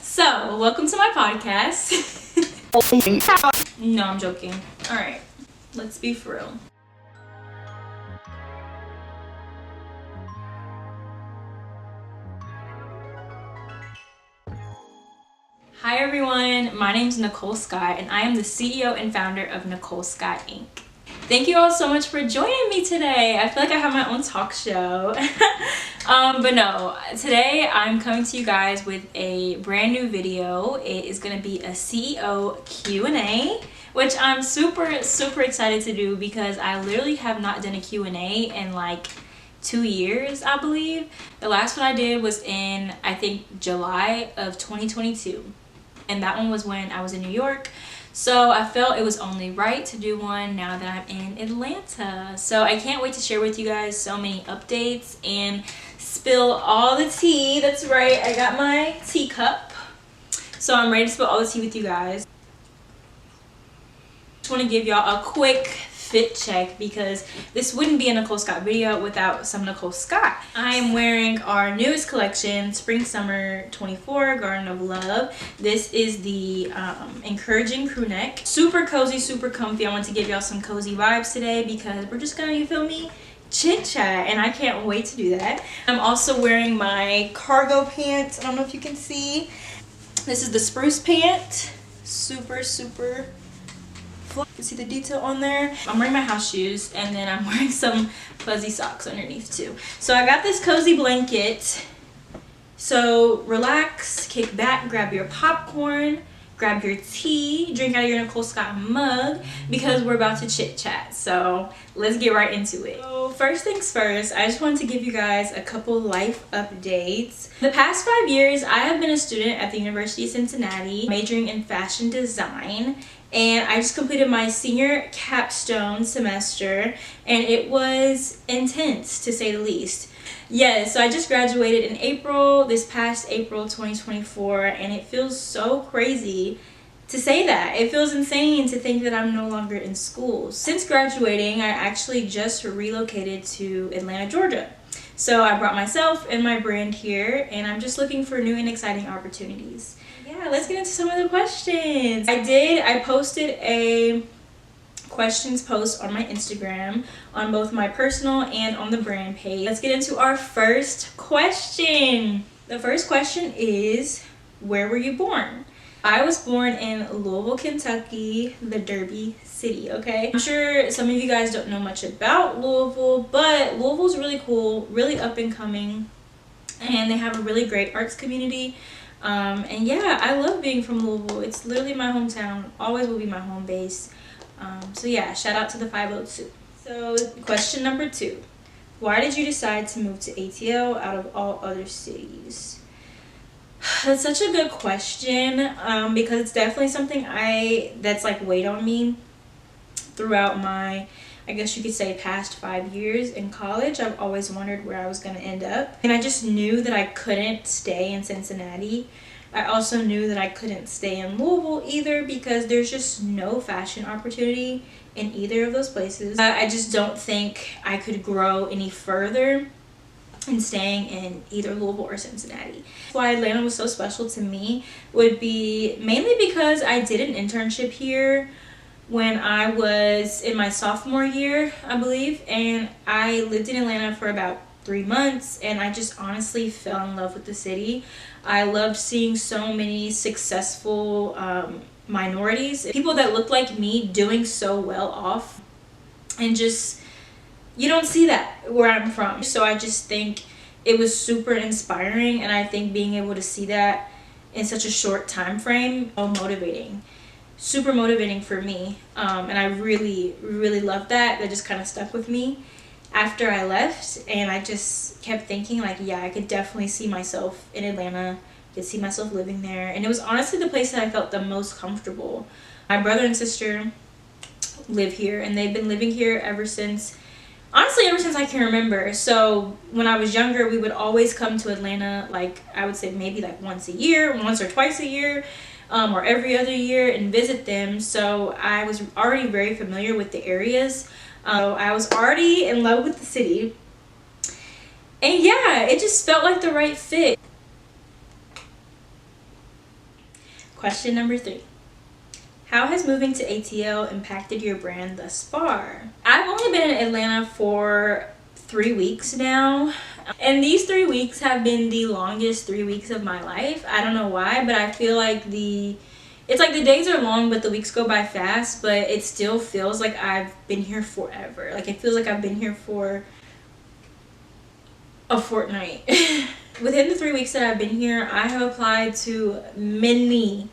So, welcome to my podcast. No, I'm joking. Alright, let's be for real. Hi everyone, my name is Nicole Scott and I am the CEO and founder of Nicole Scott Inc. Thank you all so much for joining me today. I feel like I have my own talk show. But no, today I'm coming to you guys with a brand new video. It is going to be a CEO Q&A, which I'm super excited to do because I literally have not done a Q&A in like 2 years, I believe. The last one I did was in, I think, July of 2022. And that one was when I was in New York. So I felt it was only right to do one now that I'm in Atlanta. So I can't wait to share with you guys so many updates and spill all the tea. That's right, I got my teacup. So I'm ready to spill all the tea with you guys. Just want to give y'all a quick fit check because this wouldn't be a Nicole Scott video without some Nicole Scott. I am wearing our newest collection, Spring Summer 24 Garden of Love. This is the encouraging crew neck. Super cozy, super comfy. I want to give y'all some cozy vibes today because we're just gonna, you feel me, chit chat, and I can't wait to do that. I'm also wearing my cargo pants. I don't know if you can see. This is the spruce pant. Super you can see the detail on there. I'm wearing my house shoes and then I'm wearing some fuzzy socks underneath too. So I got this cozy blanket. So relax, kick back, grab your popcorn, grab your tea, drink out of your Nicole Scott mug because we're about to chit chat. So let's get right into it. So first things first, I just wanted to give you guys a couple life updates. The past 5 years, I have been a student at the University of Cincinnati, majoring in fashion design. And I just completed my senior capstone semester and it was intense to say the least. Yes, so I just graduated in April, this past April 2024, and it feels so crazy to say that. It feels insane to think that I'm no longer in school. Since graduating, I actually just relocated to Atlanta, Georgia. So I brought myself and my brand here and I'm just looking for new and exciting opportunities. Yeah, let's get into some of the questions. I posted a questions post on my Instagram, on both my personal and on the brand page. Let's get into our first question. The first question is, where were you born? I was born in Louisville, Kentucky, the Derby City, okay? I'm sure some of you guys don't know much about Louisville, but Louisville's really cool, really up and coming, and they have a really great arts community. And yeah, I love being from Louisville. It's literally my hometown, always will be my home base. So yeah, shout out to the 502. So question number 2, why did you decide to move to ATL out of all other cities? That's such a good question because it's definitely something that's like weighed on me throughout my, I guess you could say, past 5 years in college. I've always wondered where I was going to end up. And I just knew that I couldn't stay in Cincinnati. I also knew that I couldn't stay in Louisville either because there's just no fashion opportunity in either of those places. I just don't think I could grow any further in staying in either Louisville or Cincinnati. Why Atlanta was so special to me would be mainly because I did an internship here when I was in my sophomore year, I believe, and I lived in Atlanta for about 3 months and I just honestly fell in love with the city. I loved seeing so many successful minorities, people that looked like me doing so well off, and just, you don't see that where I'm from. So I just think it was super inspiring, and I think being able to see that in such a short time frame, so motivating. Super motivating for me, and I really loved that. That just kind of stuck with me after I left, and I just kept thinking like, yeah, I could definitely see myself in Atlanta, could see myself living there, and it was honestly the place that I felt the most comfortable. My brother and sister live here, and they've been living here ever since I can remember. So when I was younger, we would always come to Atlanta, like I would say maybe like once or twice a year, or every other year, and visit them. So I was already very familiar with the areas. I was already in love with the city. And yeah, it just felt like the right fit. Question number 3. How has moving to ATL impacted your brand thus far? I've only been in Atlanta for 3 weeks now, and these 3 weeks have been the longest 3 weeks of my life. I don't know why, but I feel like it's like the days are long but the weeks go by fast, but it still feels like I've been here forever. Like it feels like I've been here for a fortnight. Within the 3 weeks that I've been here, I have applied to many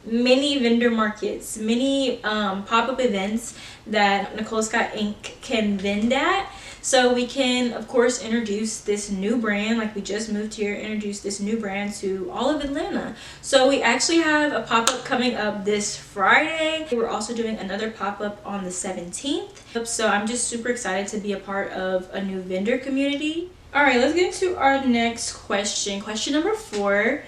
vendor markets, many pop-up events that Nicole Scott Inc. can vend at. So we can, of course, introduce this new brand, like we just moved here, introduce this new brand to all of Atlanta. So we actually have a pop-up coming up this Friday. We're also doing another pop-up on the 17th. So I'm just super excited to be a part of a new vendor community. All right, let's get into our next question. Question number 4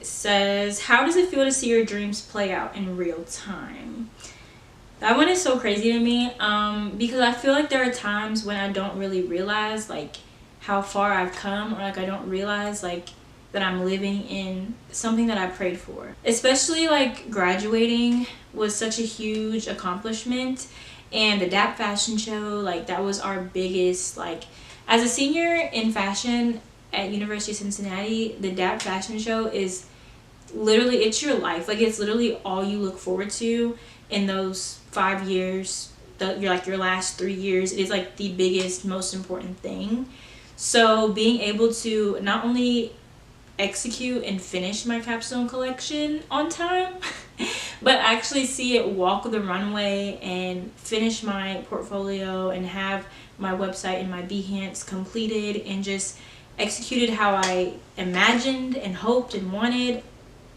says, how does it feel to see your dreams play out in real time? That one is so crazy to me, because I feel like there are times when I don't really realize like how far I've come, or like I don't realize like that I'm living in something that I prayed for. Especially like graduating was such a huge accomplishment, and the DAP fashion show, like that was our biggest, like as a senior in fashion at University of Cincinnati, the DAP fashion show is literally, it's your life. Like it's literally all you look forward to in those 5 years, your last 3 years. It is like the biggest, most important thing. So being able to not only execute and finish my capstone collection on time, but actually see it walk the runway and finish my portfolio and have my website and my Behance completed and just executed how I imagined and hoped and wanted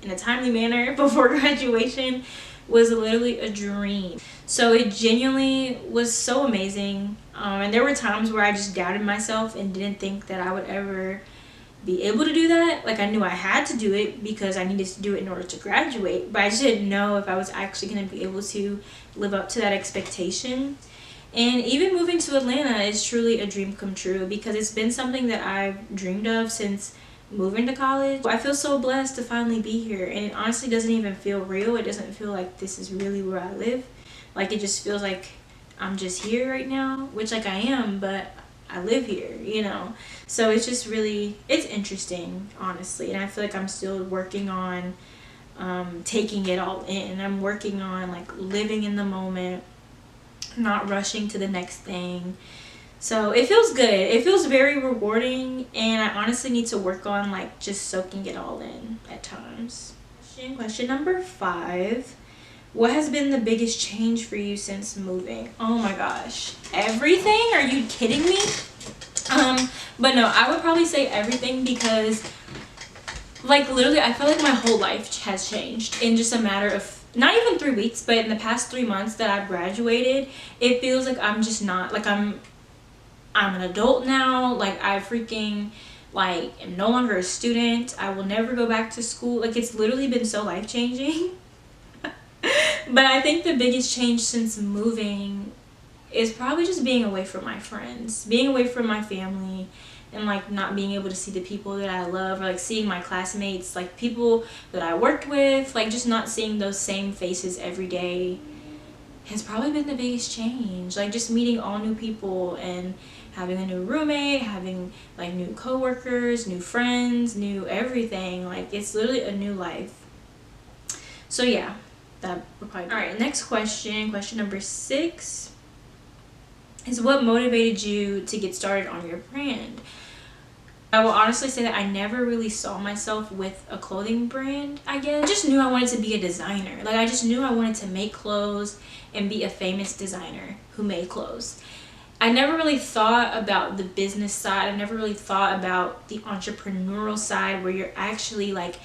in a timely manner before graduation was literally a dream. So it genuinely was so amazing, and there were times where I just doubted myself and didn't think that I would ever be able to do that. Like I knew I had to do it because I needed to do it in order to graduate, but I just didn't know if I was actually going to be able to live up to that expectation. And even moving to Atlanta is truly a dream come true, because it's been something that I've dreamed of since moving to college. I feel so blessed to finally be here, and it honestly doesn't even feel real. It doesn't feel like this is really where I live. Like it just feels like I'm just here right now, which like I am, but I live here, you know. So it's just really, it's interesting, honestly, and I feel like I'm still working on taking it all in. I'm working on like living in the moment, not rushing to the next thing. So it feels good. It feels very rewarding, and I honestly need to work on like just soaking it all in at times. Question number 5. What has been the biggest change for you since moving? Oh my gosh. Everything? Are you kidding me? But no, I would probably say everything, because like literally I feel like my whole life has changed in just a matter of not even 3 weeks, but in the past 3 months that I've graduated. It feels like I'm just not, like I'm an adult now. Like I freaking like am no longer a student. I will never go back to school. Like it's literally been so life-changing. But I think the biggest change since moving is probably just being away from my friends, being away from my family, and like not being able to see the people that I love, or like seeing my classmates, like people that I worked with, like just not seeing those same faces every day has probably been the biggest change. Like just meeting all new people and having a new roommate, having like new coworkers, new friends, new everything. Like it's literally a new life. So yeah, that would probably be. All right, next question, question number 6 is, what motivated you to get started on your brand? I will honestly say that I never really saw myself with a clothing brand, I guess. I just knew I wanted to be a designer. Like I just knew I wanted to make clothes and be a famous designer who made clothes. I never really thought about the business side. I never really thought about the entrepreneurial side, where you're actually like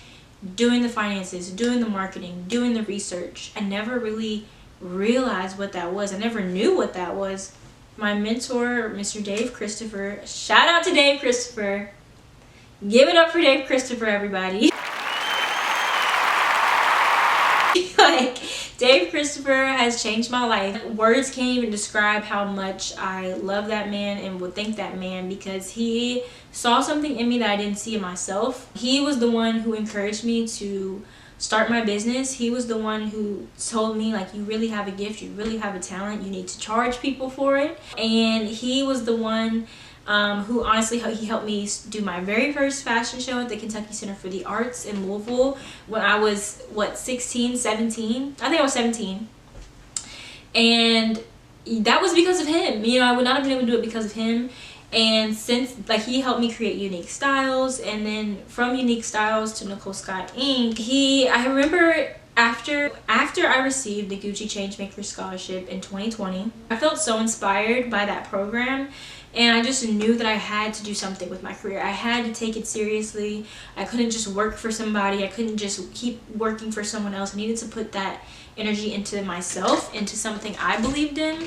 doing the finances, doing the marketing, doing the research. I never really realized what that was. I never knew what that was. My mentor, Mr. Dave Christopher, shout out to Dave Christopher. Give it up for Dave Christopher, everybody. Like, Dave Christopher has changed my life. Words can't even describe how much I love that man and would thank that man, because he saw something in me that I didn't see in myself. He was the one who encouraged me to start my business, he was the one who told me, like, you really have a gift, you really have a talent, you need to charge people for it. And he was the one who honestly, he helped me do my very first fashion show at the Kentucky Center for the Arts in Louisville when I was, what, 16, 17? I think I was 17. And that was because of him. You know, I would not have been able to do it because of him. And since, like, he helped me create Unique Styles, and then from Unique Styles to Nicole Scott Inc. I remember after I received the Gucci Changemaker Scholarship in 2020, I felt so inspired by that program. And I just knew that I had to do something with my career. I had to take it seriously. I couldn't just work for somebody. I couldn't just keep working for someone else. I needed to put that energy into myself, into something I believed in.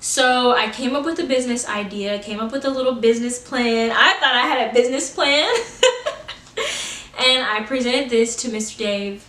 So I came up with a business idea, came up with a little business plan. I thought I had a business plan. And I presented this to Mr. Dave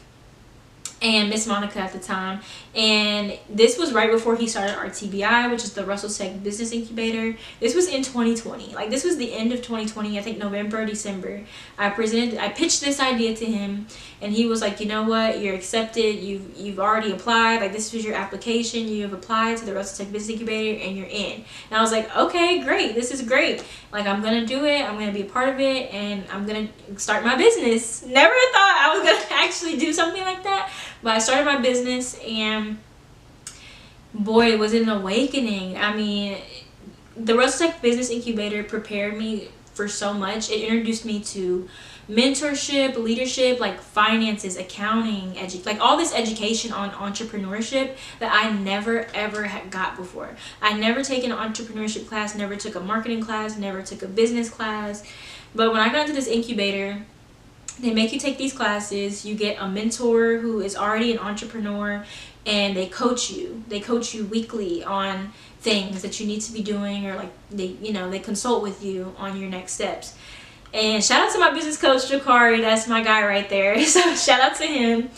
and Miss Monica at the time, and this was right before he started RTBI, which is the Russell Tech Business Incubator. This was in 2020. Like, this was the end of 2020, I think November, December. I pitched this idea to him, and he was like, you know what, you're accepted, you've already applied, like, this was your application, you have applied to the Russell Tech Business Incubator, and you're in. And I was like, okay, great, this is great. Like, I'm gonna do it, I'm gonna be a part of it, and I'm gonna start my business. Never thought I was gonna actually do something like that, but I started my business, and boy, it was an awakening. I mean, the Russell Tech Business Incubator prepared me for so much. It introduced me to mentorship, leadership, like finances, accounting, like all this education on entrepreneurship that I never ever had got before. I never taken an entrepreneurship class, never took a marketing class, never took a business class. But when I got into this incubator, they make you take these classes. You get a mentor who is already an entrepreneur, and they coach you. They coach you weekly on things that you need to be doing, or like they consult with you on your next steps. And shout out to my business coach Jakari, that's my guy right there. So shout out to him.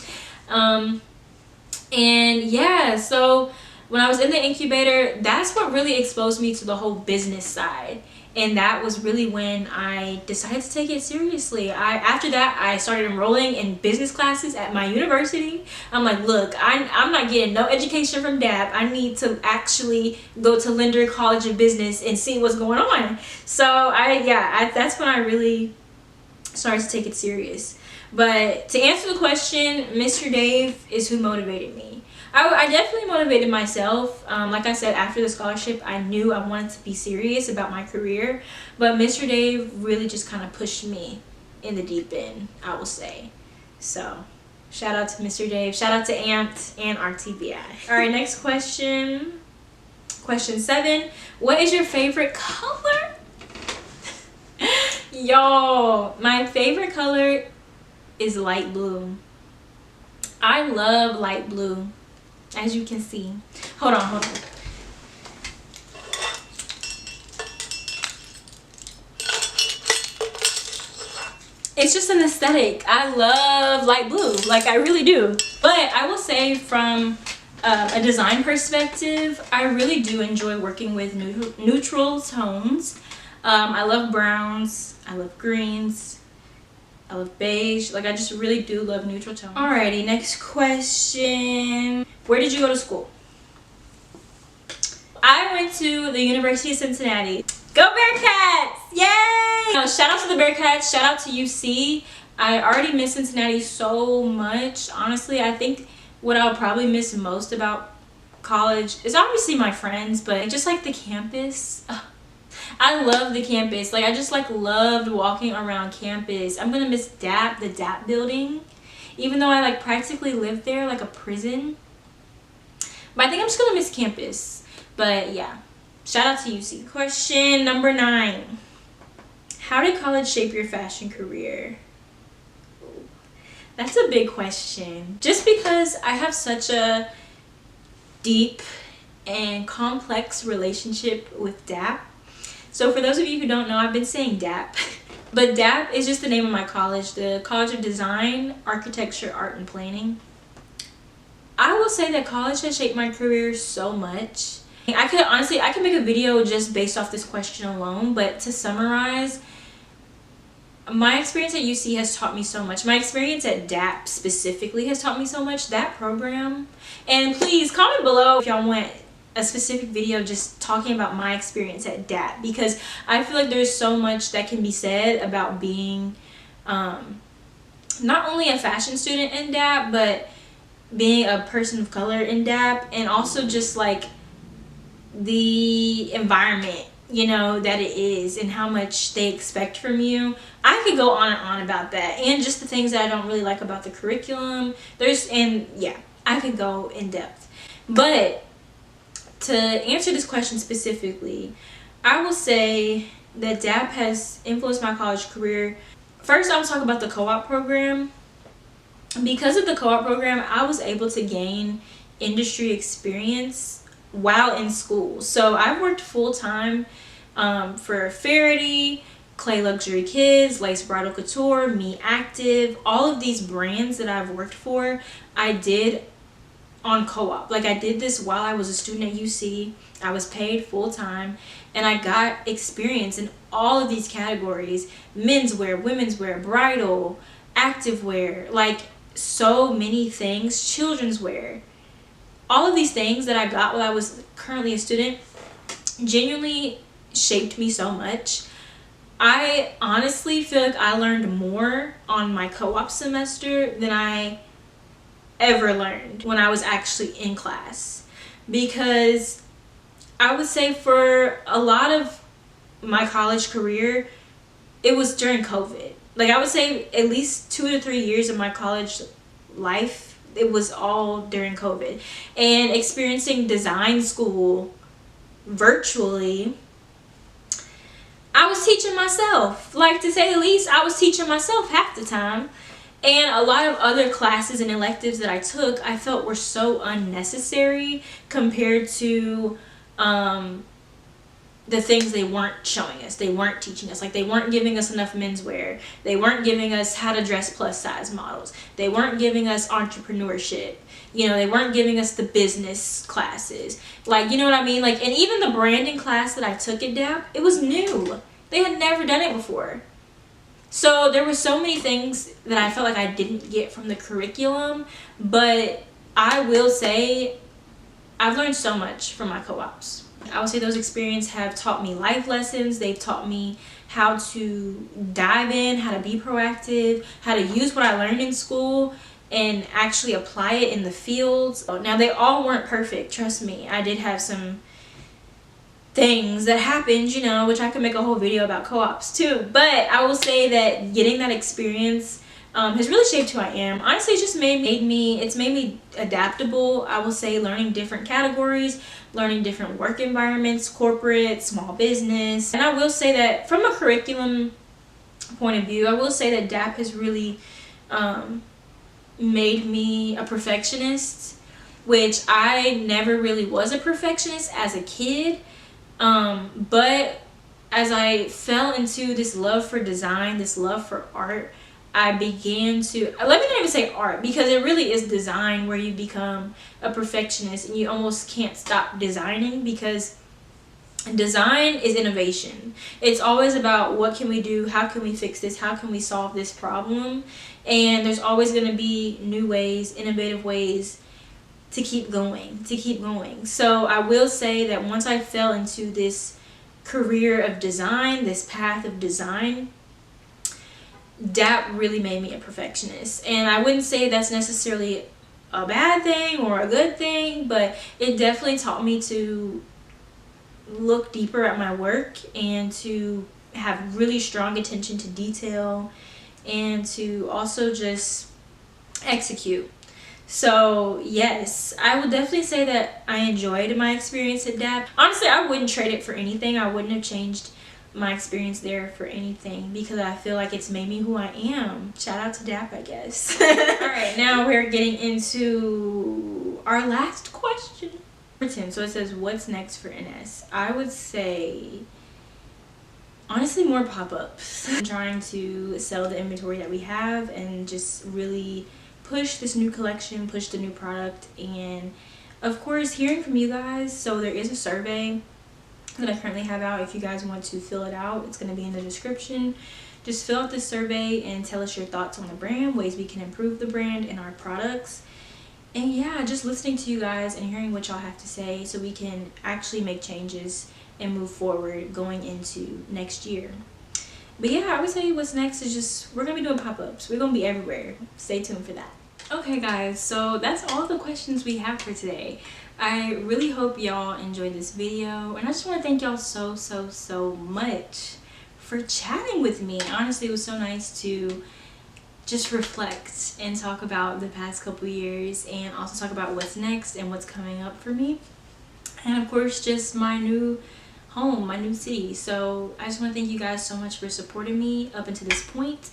And yeah, so when I was in the incubator, that's what really exposed me to the whole business side. And that was really when I decided to take it seriously. After that, I started enrolling in business classes at my university. I'm like, look, I'm not getting no education from DAP. I need to actually go to Linder College of Business and see what's going on. So that's when I really started to take it serious. But to answer the question, Mr. Dave is who motivated me. I definitely motivated myself. Like I said, after the scholarship, I knew I wanted to be serious about my career. But Mr. Dave really just kind of pushed me in the deep end, I will say. So, shout out to Mr. Dave. Shout out to AMPT and RTBI. All right, next question. Question 7. What is your favorite color? Yo, my favorite color is light blue. I love light blue. As you can see. Hold on. It's just an aesthetic. I love light blue. Like, I really do. But I will say, from a design perspective, I really do enjoy working with neutral tones. I love browns. I love greens. I love beige. Like, I just really do love neutral tones. Alrighty, next question. Where did you go to school? I went to the University of Cincinnati. Go Bearcats! Yay! Shout out to the Bearcats. Shout out to UC. I already miss Cincinnati so much. Honestly, I think what I'll probably miss most about college is obviously my friends, but just like the campus. I love the campus. Like, I just loved walking around campus. I'm gonna miss DAP, the DAP building, even though I practically lived there like a prison. But I think I'm just gonna miss campus. But yeah, shout out to UC. Question number 9. How did college shape your fashion career? That's a big question. Just because I have such a deep and complex relationship with DAP. So for those of you who don't know, I've been saying DAP. But DAP is just the name of my college, the College of Design, Architecture, Art, and Planning. I will say that college has shaped my career so much. I could make a video just based off this question alone, but to summarize, my experience at UC has taught me so much. My experience at DAP specifically has taught me so much. That program, and please comment below if y'all want a specific video just talking about my experience at DAP, because I feel like there's so much that can be said about being not only a fashion student in DAP, but being a person of color in DAP, and also just like the environment, you know, that it is and how much they expect from you. I could go on and on about that, and just the things that I don't really like about the curriculum. Yeah, I could go in depth. But to answer this question specifically, I will say that DAP has influenced my college career. First, I will talk about the co-op program. Because of the co-op program, I was able to gain industry experience while in school. So I worked full-time for Faraday, Clay Luxury Kids, Lace Bridal Couture, Me Active, all of these brands that I've worked for, I did on co-op. Like, I did this while I was a student at UC. I was paid full-time, and I got experience in all of these categories: menswear, women's wear, bridal, activewear, like so many things, children's wear. All of these things that I got while I was currently a student genuinely shaped me so much. I honestly feel like I learned more on my co-op semester than I ever learned when I was actually in class, because I would say for a lot of my college career, it was during COVID. Like, I would say at least 2 to 3 years of my college life, it was all during COVID. And experiencing design school virtually, I was teaching myself. Like, to say the least, I was teaching myself half the time. And a lot of other classes and electives that I took, I felt were so unnecessary compared to the things they weren't showing us. They weren't teaching us. Like, they weren't giving us enough menswear. They weren't giving us how to dress plus size models. They weren't giving us entrepreneurship. You know, they weren't giving us the business classes. Like, you know what I mean? Like, and even the branding class that I took at DAP, it was new. They had never done it before. So there were so many things that I felt like I didn't get from the curriculum, but I will say I've learned so much from my co-ops. I would say those experiences have taught me life lessons. They've taught me how to dive in, how to be proactive, how to use what I learned in school and actually apply it in the fields. Now, they all weren't perfect, trust me. I did have some things that happened, you know, which I could make a whole video about co-ops too. But I will say that getting that experience has really shaped who I am. Honestly, it's just made me adaptable. I will say learning different categories, learning different work environments, corporate, small business. And I will say that from a curriculum point of view, I will say that DAP has really made me a perfectionist, which I never really was a perfectionist as a kid. But as I fell into this love for design, this love for art, I began to, let me not even say art, because it really is design where you become a perfectionist and you almost can't stop designing, because design is innovation. It's always about what can we do, how can we fix this, how can we solve this problem, and there's always going to be new ways, innovative ways to keep going. So I will say that once I fell into this career of design, this path of design, that really made me a perfectionist. And I wouldn't say that's necessarily a bad thing or a good thing, but it definitely taught me to look deeper at my work and to have really strong attention to detail and to also just execute. So yes, I would definitely say that I enjoyed my experience at DAP. Honestly, I wouldn't trade it for anything. I wouldn't have changed my experience there for anything, because I feel like it's made me who I am. Shout out to DAP, I guess. Alright, now we're getting into our last question. So it says, what's next for NS? I would say, honestly, more pop-ups. I'm trying to sell the inventory that we have and just really push this new collection, push the new product, and of course hearing from you guys. So there is a survey that I currently have out. If you guys want to fill it out, it's going to be in the description. Just fill out this survey and tell us your thoughts on the brand, ways we can improve the brand and our products. And yeah, just listening to you guys and hearing what y'all have to say so we can actually make changes and move forward going into next year. But yeah, I would tell you what's next is just, we're gonna be doing pop-ups. We're gonna be everywhere. Stay tuned for that. Okay guys, so that's all the questions we have for today. I really hope y'all enjoyed this video, and I just want to thank y'all so much for chatting with me. Honestly, it was so nice to just reflect and talk about the past couple years, and also talk about what's next and what's coming up for me, and of course just my new home, my new city. So I just want to thank you guys so much for supporting me up until this point,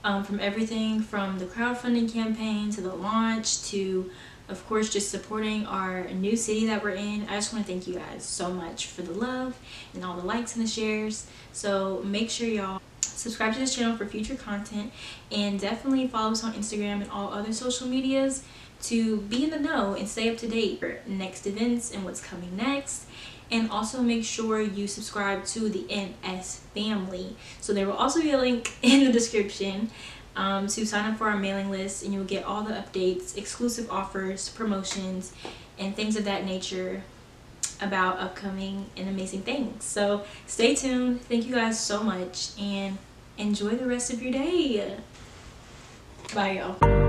from everything from the crowdfunding campaign to the launch to, of course, just supporting our new city that we're in. I just want to thank you guys so much for the love and all the likes and the shares. So make sure y'all subscribe to this channel for future content, and definitely follow us on Instagram and all other social medias to be in the know and stay up to date for next events and what's coming next. And also make sure you subscribe to the NS family. So there will also be a link in the description to sign up for our mailing list, and you'll get all the updates, exclusive offers, promotions, and things of that nature about upcoming and amazing things. So stay tuned. Thank you guys so much, and enjoy the rest of your day. Bye y'all.